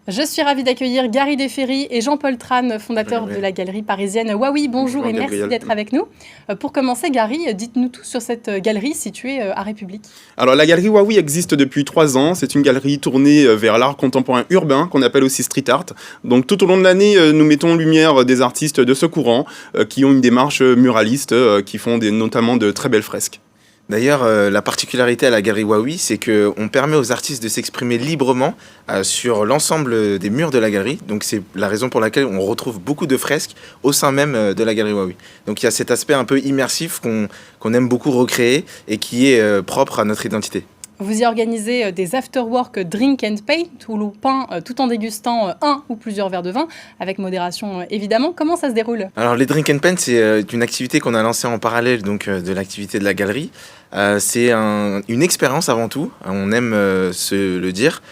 Je suis ravie d'accueillir Gary Desferry et Jean-Paul Tran, fondateur de la galerie parisienne Huawei. Bonjour et merci d'être avec nous. Pour commencer, Gary, dites-nous tout sur cette galerie située à République. Alors la galerie Huawei existe depuis 3 ans. C'est une galerie tournée vers l'art contemporain urbain qu'on appelle aussi street art. Donc tout au long de l'année, nous mettons en lumière des artistes de ce courant qui ont une démarche muraliste, qui font notamment de très belles fresques. D'ailleurs, la particularité à la galerie Huawei, c'est qu'on permet aux artistes de s'exprimer librement sur l'ensemble des murs de la galerie. Donc c'est la raison pour laquelle on retrouve beaucoup de fresques au sein même de la galerie Huawei. Donc il y a cet aspect un peu immersif qu'on aime beaucoup recréer et qui est propre à notre identité. Vous y organisez des after-work drink and paint où l'on peint tout en dégustant un ou plusieurs verres de vin, avec modération évidemment. Comment ça se déroule ? Alors les drink and paint, c'est une activité qu'on a lancée en parallèle donc, de l'activité de la galerie. C'est une expérience avant tout, on aime se le dire.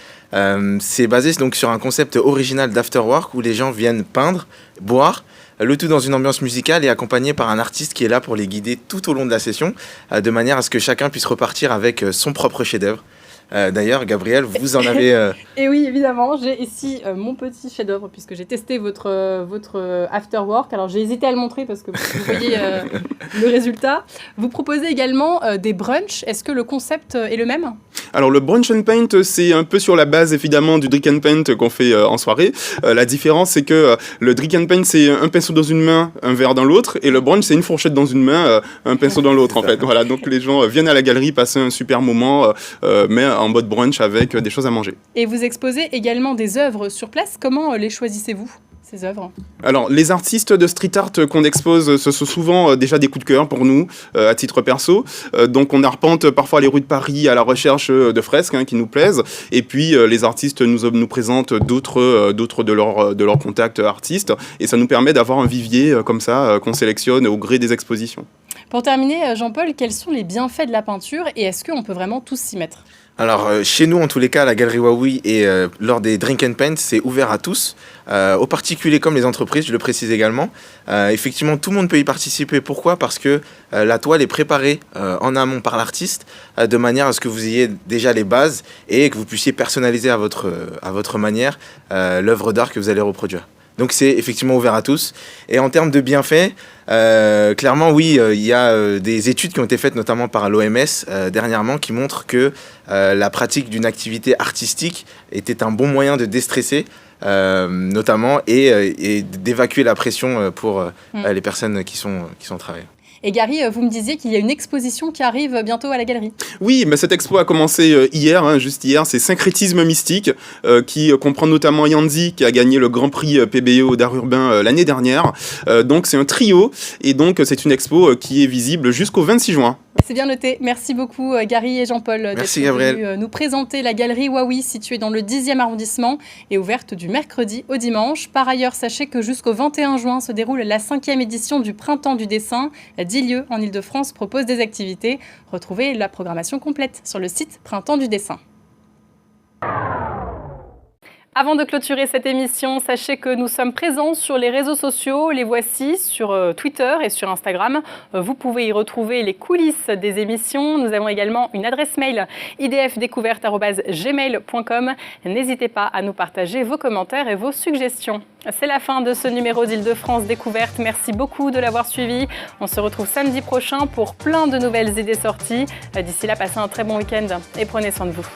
C'est basé donc sur un concept original d'afterwork où les gens viennent peindre, boire, le tout dans une ambiance musicale et accompagné par un artiste qui est là pour les guider tout au long de la session, de manière à ce que chacun puisse repartir avec son propre chef-d'œuvre. D'ailleurs, Gabriel, vous en avez... Et oui, évidemment, j'ai ici mon petit chef-d'œuvre puisque j'ai testé votre afterwork. Alors, j'ai hésité à le montrer parce que vous voyez le résultat. Vous proposez également des brunchs. Est-ce que le concept est le même ? Alors, le brunch and paint, c'est un peu sur la base, évidemment, du drink and paint qu'on fait en soirée. La différence, c'est que le drink and paint, c'est un pinceau dans une main, un verre dans l'autre. Et le brunch, c'est une fourchette dans une main, un pinceau dans l'autre, en fait. Voilà, donc les gens viennent à la galerie, passer un super moment, mais en mode brunch avec des choses à manger. Et vous exposez également des œuvres sur place. Comment les choisissez-vous, ces œuvres ? Alors, les artistes de street art qu'on expose, ce sont souvent déjà des coups de cœur pour nous, à titre perso. Donc, on arpente parfois les rues de Paris à la recherche de fresques qui nous plaisent. Et puis, les artistes nous présentent d'autres de leurs contacts artistes. Et ça nous permet d'avoir un vivier comme ça qu'on sélectionne au gré des expositions. Pour terminer, Jean-Paul, quels sont les bienfaits de la peinture et est-ce qu'on peut vraiment tous s'y mettre ? Alors, chez nous, en tous les cas, la galerie Huawei et lors des Drink and Paint, c'est ouvert à tous, aux particuliers comme les entreprises, je le précise également. Effectivement, tout le monde peut y participer. Pourquoi ? Parce que la toile est préparée en amont par l'artiste, de manière à ce que vous ayez déjà les bases et que vous puissiez personnaliser à votre manière l'œuvre d'art que vous allez reproduire. Donc c'est effectivement ouvert à tous. Et en termes de bienfaits, clairement oui, il y a des études qui ont été faites notamment par l'OMS dernièrement qui montrent que la pratique d'une activité artistique était un bon moyen de déstresser notamment et d'évacuer la pression pour les personnes qui sont au travail. Et Gary, vous me disiez qu'il y a une exposition qui arrive bientôt à la galerie. Oui, mais cette expo a commencé hier, juste hier. C'est Syncrétisme mystique, qui comprend notamment Yanzi, qui a gagné le Grand Prix PBO d'art urbain l'année dernière. Donc c'est un trio, et donc c'est une expo qui est visible jusqu'au 26 juin. C'est bien noté. Merci beaucoup Gary et Jean-Paul d'être venus nous présenter la galerie Huawei située dans le 10e arrondissement et ouverte du mercredi au dimanche. Par ailleurs, sachez que jusqu'au 21 juin se déroule la 5e édition du Printemps du dessin. 10 lieux en Ile-de-France proposent des activités. Retrouvez la programmation complète sur le site Printemps du dessin. Avant de clôturer cette émission, sachez que nous sommes présents sur les réseaux sociaux. Les voici sur Twitter et sur Instagram. Vous pouvez y retrouver les coulisses des émissions. Nous avons également une adresse mail idfdécouverte@gmail.com. N'hésitez pas à nous partager vos commentaires et vos suggestions. C'est la fin de ce numéro d'Île-de-France Découverte. Merci beaucoup de l'avoir suivi. On se retrouve samedi prochain pour plein de nouvelles idées sorties. D'ici là, passez un très bon week-end et prenez soin de vous.